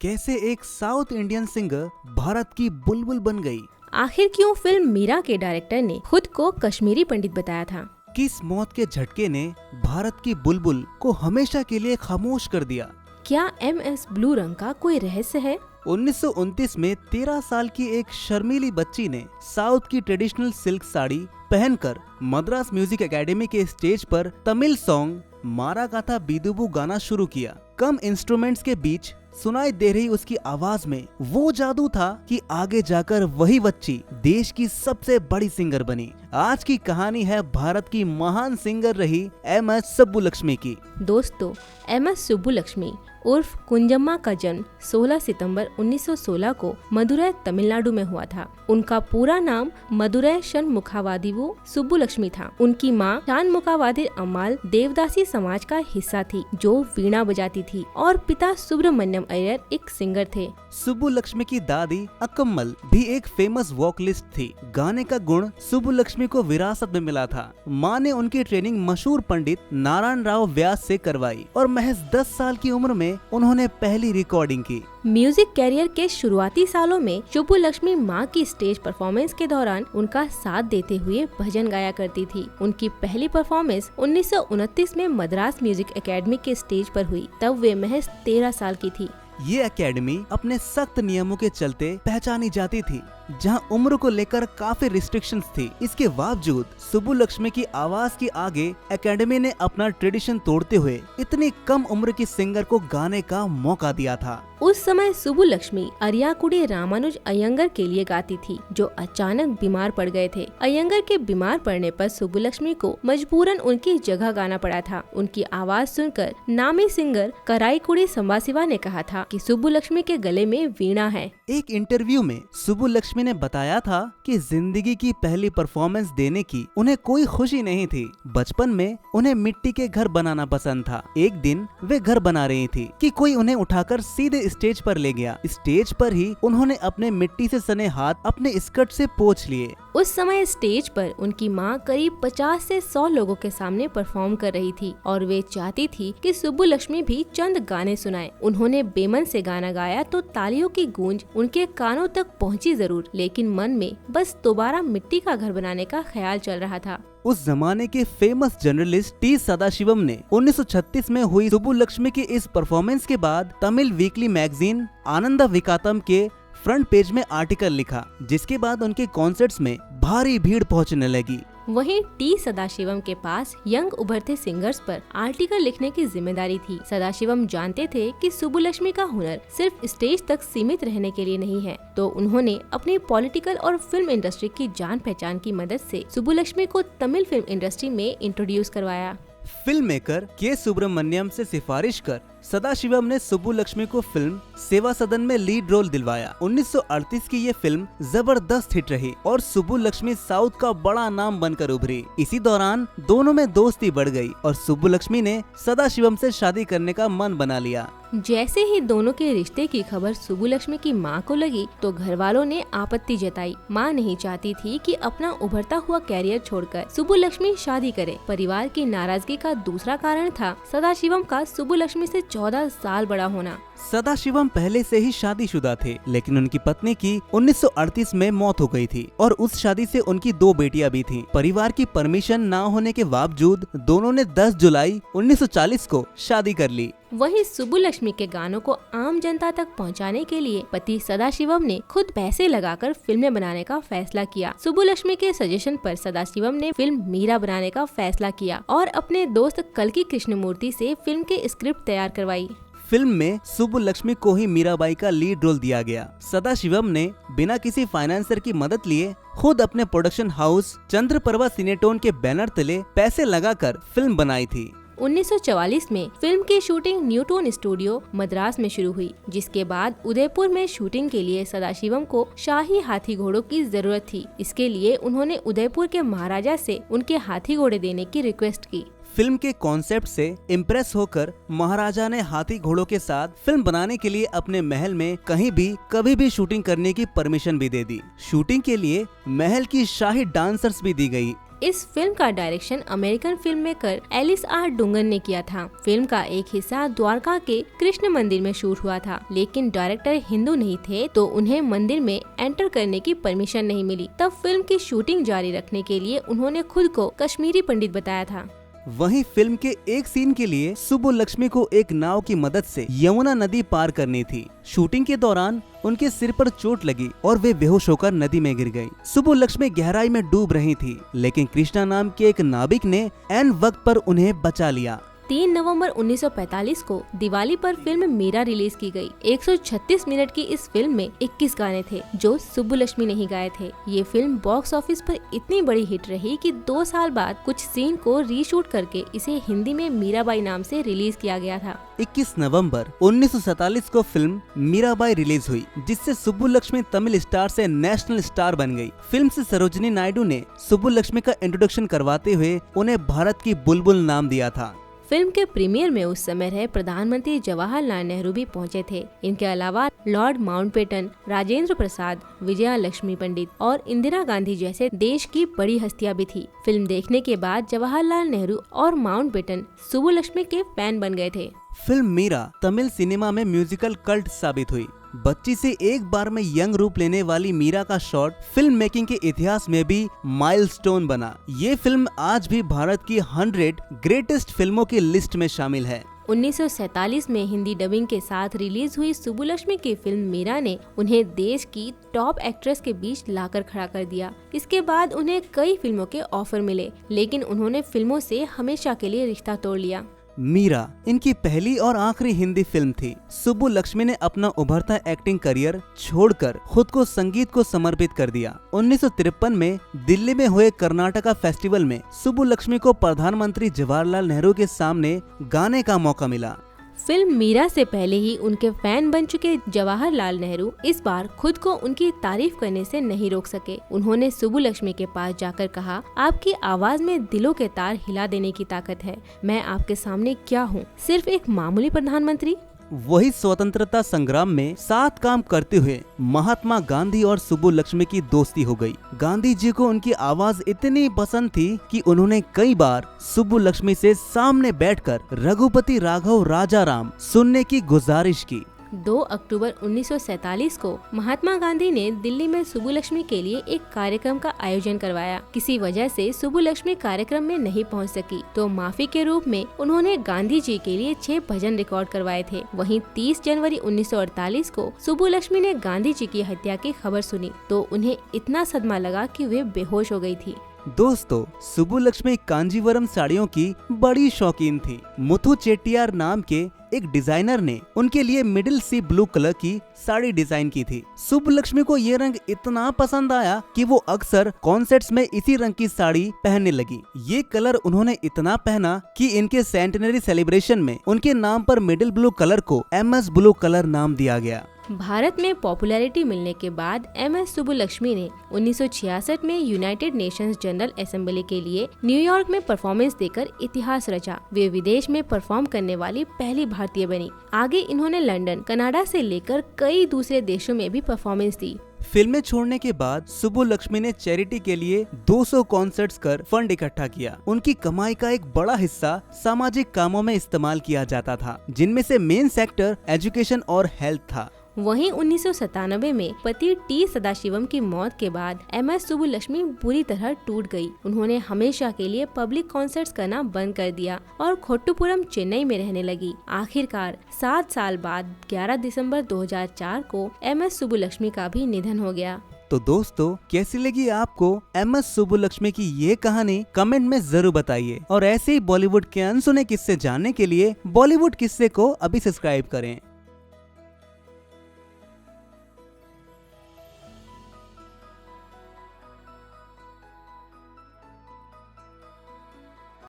कैसे एक south Indian singer Bharat की बुलबुल बन गई। आखिर क्यों फिल्म मीरा के डायरेक्टर ने खुद को कश्मीरी पंडित बताया था। किस मौत के झटके ने भारत की बुलबुल को हमेशा के लिए खामोश कर दिया। क्या MS ब्लू रंग का कोई रहस्य है। 1929 में 13 साल की एक शर्मीली बच्ची ने साउथ की ट्रेडिशनल सिल्क साड़ी पहनकर मद्रास म्यूजिक एकेडमी के स्टेज पर तमिल सॉन्ग माराकाथा बीदुबू गाना शुरू किया। कम इंस्ट्रूमेंट्स के बीच सुनाई दे रही उसकी आवाज में वो जादू था कि आगे जाकर वही बच्ची देश की सबसे बड़ी सिंगर बनी। आज की कहानी है भारत की महान सिंगर रही MS सुब्बुलक्ष्मी की। दोस्तों, MS सुब्बुलक्ष्मी उर्फ कुंजम्मा का जन्म 16 सितंबर 1916 को मदुरै तमिलनाडु में हुआ था। उनका पूरा नाम मदुरै षणमुखावदिवु सुब्बुलक्ष्मी था। उनकी मां षणमुखावदिर अम्माल देवदासी समाज का हिस्सा थी जो वीणा बजाती थी और पिता सुब्रमण्यम अय्यर एक सिंगर थे। सुब्बुलक्ष्मी की दादी अक्कम्मल भी एक फेमस वोकलिस्ट थी। गाने का गुण सुब्बुलक्ष्मी को विरासत में मिला था। माँ ने उनकी ट्रेनिंग मशहूर पंडित नारायण राव व्यास से करवाई और महज 10 साल की उम्र में उन्होंने पहली रिकॉर्डिंग की। म्यूजिक कैरियर के शुरुआती सालों में सुब्बुलक्ष्मी मां की स्टेज परफॉर्मेंस के दौरान उनका साथ देते हुए भजन गाया करती थी। उनकी पहली परफॉर्मेंस 1929 में मद्रास म्यूजिक एकेडमी के स्टेज पर हुई। तब वे महज 13 साल की थी। ये एकेडमी अपने सख्त नियमों के चलते पहचानी जाती थी, जहां उम्र को लेकर काफी रिस्ट्रिक्शंस थी। इसके बावजूद सुब्बुलक्ष्मी की आवाज के आगे एकेडमी ने अपना ट्रेडिशन तोड़ते हुए इतनी कम उम्र की सिंगर को गाने का मौका दिया था। उस समय सुब्बुलक्ष्मी अरियाकुडी रामानुज अयंगर के लिए गाती थी, जो अचानक बीमार पड़ गए थे। अयंगर के बीमार पड़ने पर सुब्बुलक्ष्मी को मजबूरन उनकी जगह गाना पड़ा था। उनकी आवाज सुनकर नामी सिंगर कराईकुडी संबाशिवा ने कहा था कि सुब्बुलक्ष्मी के गले में वीणा है। एक इंटरव्यू में सुब्बुलक्ष्मी ने बताया था कि जिंदगी की पहली परफॉर्मेंस देने की उन्हें कोई खुशी नहीं थी। बचपन में उन्हें मिट्टी के घर बनाना पसंद था। एक दिन वे घर बना रही थी कि कोई उन्हें उठाकर सीधे स्टेज पर ले गया। स्टेज पर ही उन्होंने अपने मिट्टी से सने हाथ अपने स्कर्ट से पोंछ लिए। उस समय स्टेज पर उनकी मां करीब 50 से 100 लोगों के सामने परफॉर्म कर रही थी और वे चाहती थी कि सुब्बुलक्ष्मी भी चंद गाने सुनाए। उन्होंने बेमन से गाना गाया तो तालियों की गूंज उनके कानों तक पहुंची जरूर, लेकिन मन में बस दोबारा मिट्टी का घर बनाने का ख्याल चल रहा था। उस जमाने के फेमस जर्नलिस्ट टी सदाशिवम ने 1936 में हुई सुब्बुलक्ष्मी की इस परफॉर्मेंस के बाद तमिल वीकली मैगजीन आनंद विकातम के फ्रंट पेज में आर्टिकल लिखा, जिसके बाद उनके कॉन्सर्ट्स में भारी भीड़ पहुंचने लगी। वहीं टी सदाशिवम के पास यंग उभरते सिंगर्स पर आर्टिकल लिखने की जिम्मेदारी थी। सदाशिवम जानते थे कि सुब्बुलक्ष्मी का हुनर सिर्फ स्टेज तक सीमित रहने के लिए नहीं है, तो उन्होंने अपनी पॉलिटिकल और फिल्म इंडस्ट्री की जान पहचान की मदद से सुब्बुलक्ष्मी को तमिल फिल्म इंडस्ट्री में इंट्रोड्यूस करवाया। फिल्म मेकर के सुब्रमण्यम से सिफारिश कर सदाशिवम ने सुब्बुलक्ष्मी को फिल्म सेवा सदन में लीड रोल दिलवाया। 1938 की ये फिल्म जबरदस्त हिट रही और सुब्बुलक्ष्मी साउथ का बड़ा नाम बनकर उभरी। इसी दौरान दोनों में दोस्ती बढ़ गई और सुब्बुलक्ष्मी ने सदाशिवम से शादी करने का मन बना लिया। जैसे ही दोनों के रिश्ते की खबर सुब्बुलक्ष्मी की मां को लगी तो घर वालों ने आपत्ति जताई। मां नहीं चाहती थी कि अपना उभरता हुआ कैरियर छोड़कर सुब्बुलक्ष्मी शादी करे। परिवार की नाराजगी का दूसरा कारण था सदाशिवम का सुब्बुलक्ष्मी से 14 साल बड़ा होना। सदाशिवम पहले से ही शादीशुदा थे, लेकिन उनकी पत्नी की 1938 में मौत हो गई थी और उस शादी से उनकी 2 बेटियां भी थीं। परिवार की परमिशन न होने के बावजूद दोनों ने 10 जुलाई 1940 को शादी कर ली। वहीं सुब्बुलक्ष्मी के गानों को आम जनता तक पहुंचाने के लिए पति सदाशिवम ने खुद पैसे लगाकर फिल्में बनाने का फैसला किया। सुब्बुलक्ष्मी के सजेशन पर सदाशिवम ने फिल्म मीरा बनाने का फैसला किया और अपने दोस्त कल्की कृष्णमूर्ति से फिल्म की स्क्रिप्ट तैयार करवाई। फिल्म में सुब्बुलक्ष्मी को ही मीराबाई का लीड रोल दिया गया। सदाशिवम ने बिना किसी फाइनेंसर की मदद लिए खुद अपने प्रोडक्शन हाउस चंद्रप्रभा सिनेटोन के बैनर तले पैसे लगाकर फिल्म बनाई थी। 1944 में फिल्म की शूटिंग न्यूटन स्टूडियो मद्रास में शुरू हुई, जिसके बाद उदयपुर में शूटिंग के लिए सदाशिवम को शाही हाथी घोड़ों की जरूरत थी। इसके लिए उन्होंने उदयपुर के महाराजा से उनके हाथी घोड़े देने की रिक्वेस्ट की। फिल्म के कॉन्सेप्ट से इम्प्रेस होकर महाराजा ने हाथी घोड़ों के साथ फिल्म बनाने के लिए अपने महल में कहीं भी कभी भी शूटिंग करने की परमिशन भी दे दी। शूटिंग के लिए महल की शाही डांसर्स भी दी गई। इस फिल्म का direction American film maker Ellis R Dungan ने किया था। फिल्म का एक हिस्सा द्वारका के कृष्ण मंदिर में शूट हुआ था, लेकिन डायरेक्टर हिंदू नहीं थे तो उन्हें मंदिर में एंटर करने की परमिशन नहीं मिली। तब फिल्म की शूटिंग जारी रखने के लिए उन्होंने खुद को कश्मीरी पंडित बताया था। वहीं फिल्म के एक सीन के लिए सुब्बुलक्ष्मी को एक नाव की मदद से यमुना नदी पार करनी थी। शूटिंग के दौरान उनके सिर पर चोट लगी और वे बेहोश होकर नदी में गिर गईं। सुब्बुलक्ष्मी गहराई में डूब रही थी, लेकिन कृष्णा नाम के एक नाविक ने ऐन वक्त पर उन्हें बचा लिया। 3 नवंबर 1945 को दिवाली पर फिल्म मीरा रिलीज की गई। 136 मिनट की इस फिल्म में 21 गाने थे जो सुब्बुलक्ष्मी ने ही गाए थे। ये फिल्म बॉक्स ऑफिस पर इतनी बड़ी हिट रही कि 2 साल बाद कुछ सीन को रीशूट करके इसे हिंदी में मीराबाई नाम से रिलीज किया गया था। 21 नवंबर 1947 को फिल्म मीराबाई रिलीज हुई, जिससे सुब्बुलक्ष्मी तमिल स्टार से नेशनल स्टार बन गई। फिल्म से सरोजिनी नायडू ने सुब्बुलक्ष्मी का इंट्रोडक्शन करवाते हुए उन्हें भारत की बुलबुल नाम दिया था। फिल्म के प्रीमियर में उस समय रहे प्रधानमंत्री जवाहरलाल नेहरू भी पहुंचे थे। इनके अलावा लॉर्ड माउंटबेटन, राजेंद्र प्रसाद, विजया लक्ष्मी पंडित और इंदिरा गांधी जैसे देश की बड़ी हस्तियां भी थी। फिल्म देखने के बाद जवाहरलाल नेहरू और माउंटबेटन सुब्बुलक्ष्मी के फैन बन गए थे। फिल्म मीरा तमिल सिनेमा में म्यूजिकल कल्ट साबित हुई। बच्ची से एक बार में यंग रूप लेने वाली मीरा का शॉट फिल्म मेकिंग के इतिहास में भी माइलस्टोन बना। ये फिल्म आज भी भारत की 100 ग्रेटेस्ट फिल्मों की लिस्ट में शामिल है। 1947 में हिंदी डबिंग के साथ रिलीज हुई सुब्बुलक्ष्मी की फिल्म मीरा ने उन्हें देश की टॉप एक्ट्रेस के बीच लाकर खड़ा कर दिया। इसके बाद उन्हें कई फिल्मों के ऑफर मिले, लेकिन उन्होंने फिल्मों से हमेशा के लिए रिश्ता तोड़ लिया। मीरा इनकी पहली और आखिरी हिंदी फिल्म थी। सुब्बुलक्ष्मी ने अपना उभरता एक्टिंग करियर छोड़कर खुद को संगीत को समर्पित कर दिया। 1953 में दिल्ली में हुए कर्नाटका फेस्टिवल में सुब्बुलक्ष्मी को प्रधानमंत्री जवाहरलाल नेहरू के सामने गाने का मौका मिला। फिल्म मीरा से पहले ही उनके फैन बन चुके जवाहरलाल नेहरू इस बार खुद को उनकी तारीफ करने से नहीं रोक सके। उन्होंने सुब्बुलक्ष्मी के पास जाकर कहा, आपकी आवाज में दिलों के तार हिला देने की ताकत है। मैं आपके सामने क्या हूँ, सिर्फ एक मामूली प्रधानमंत्री। वही स्वतंत्रता संग्राम में साथ काम करते हुए महात्मा गांधी और सुब्बुलक्ष्मी की दोस्ती हो गई। गांधी जी को उनकी आवाज इतनी पसंद थी कि उन्होंने कई बार सुब्बुलक्ष्मी से सामने बैठकर रघुपति राघव राजाराम सुनने की गुजारिश की। 2 अक्टूबर 1947 को महात्मा गांधी ने दिल्ली में सुब्बुलक्ष्मी के लिए एक कार्यक्रम का आयोजन करवाया। किसी वजह से सुब्बुलक्ष्मी कार्यक्रम में नहीं पहुंच सकी, तो माफी के रूप में उन्होंने गांधी जी के लिए 6 भजन रिकॉर्ड करवाए थे। वहीं 30 जनवरी 1948 को सुब्बुलक्ष्मी ने गांधी जी की हत्या की खबर सुनी तो उन्हें इतना सदमा लगा कि वे बेहोश हो गई थी। दोस्तों, सुब्बुलक्ष्मी कांजीवरम साड़ियों की बड़ी शौकीन थी। मुथु चेट्टियार नाम के एक डिजाइनर ने उनके लिए मिडिल सी ब्लू कलर की साड़ी डिजाइन की थी। सुब्बुलक्ष्मी को ये रंग इतना पसंद आया कि वो अक्सर कॉन्सर्ट्स में इसी रंग की साड़ी पहनने लगी। ये कलर उन्होंने इतना पहना कि इनके सेंटेनरी सेलिब्रेशन में उनके नाम पर मिडिल ब्लू कलर को MS ब्लू कलर नाम दिया गया। भारत में पॉपुलैरिटी मिलने के बाद MS सुब्बुलक्ष्मी ने 1966 में यूनाइटेड नेशंस जनरल असेंबली के लिए न्यूयॉर्क में परफॉर्मेंस देकर इतिहास रचा। वे विदेश में परफॉर्म करने वाली पहली भारतीय बनी। आगे इन्होंने लंदन, कनाडा से लेकर कई दूसरे देशों में भी परफॉर्मेंस दी। फिल्में छोड़ने के बाद सुब्बुलक्ष्मी ने चैरिटी के लिए 200 कॉन्सर्ट्स कर फंड इकट्ठा किया। उनकी कमाई का एक बड़ा हिस्सा सामाजिक कामों में इस्तेमाल किया जाता था, जिनमें से मेन सेक्टर एजुकेशन और हेल्थ था। वहीं 1997 में पति टी सदाशिवम की मौत के बाद MS सुब्बुलक्ष्मी बुरी तरह टूट गई। उन्होंने हमेशा के लिए पब्लिक कॉन्सर्ट्स करना बंद कर दिया और खोट्टुपुरम, चेन्नई में रहने लगी। आखिरकार 7 साल बाद 11 दिसंबर 2004 को MS सुब्बुलक्ष्मी का भी निधन हो गया। तो दोस्तों, कैसी लगी आपको MS सुब्बुलक्ष्मी की ये कहानी? कमेंट में जरूर बताइए और ऐसे ही बॉलीवुड के अनसुने किस्से जानने के लिए बॉलीवुड किस्से को अभी सब्सक्राइब करें।